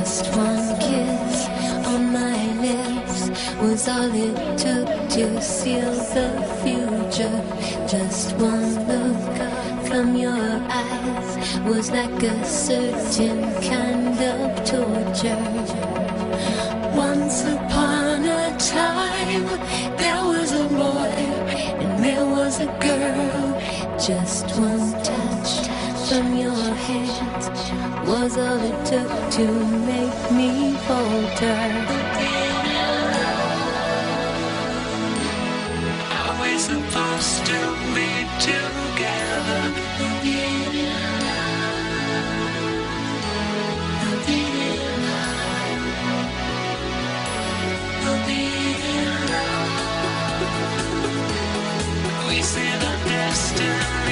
Just one kiss on my lips was all it took to seal the future. Just one look from your eyes was like a certain kind of torture. Once upon a time, there was a boy and there was a girl. Just one touch from your hands was all it took to make me falter. Are we supposed to be together? We see the destiny.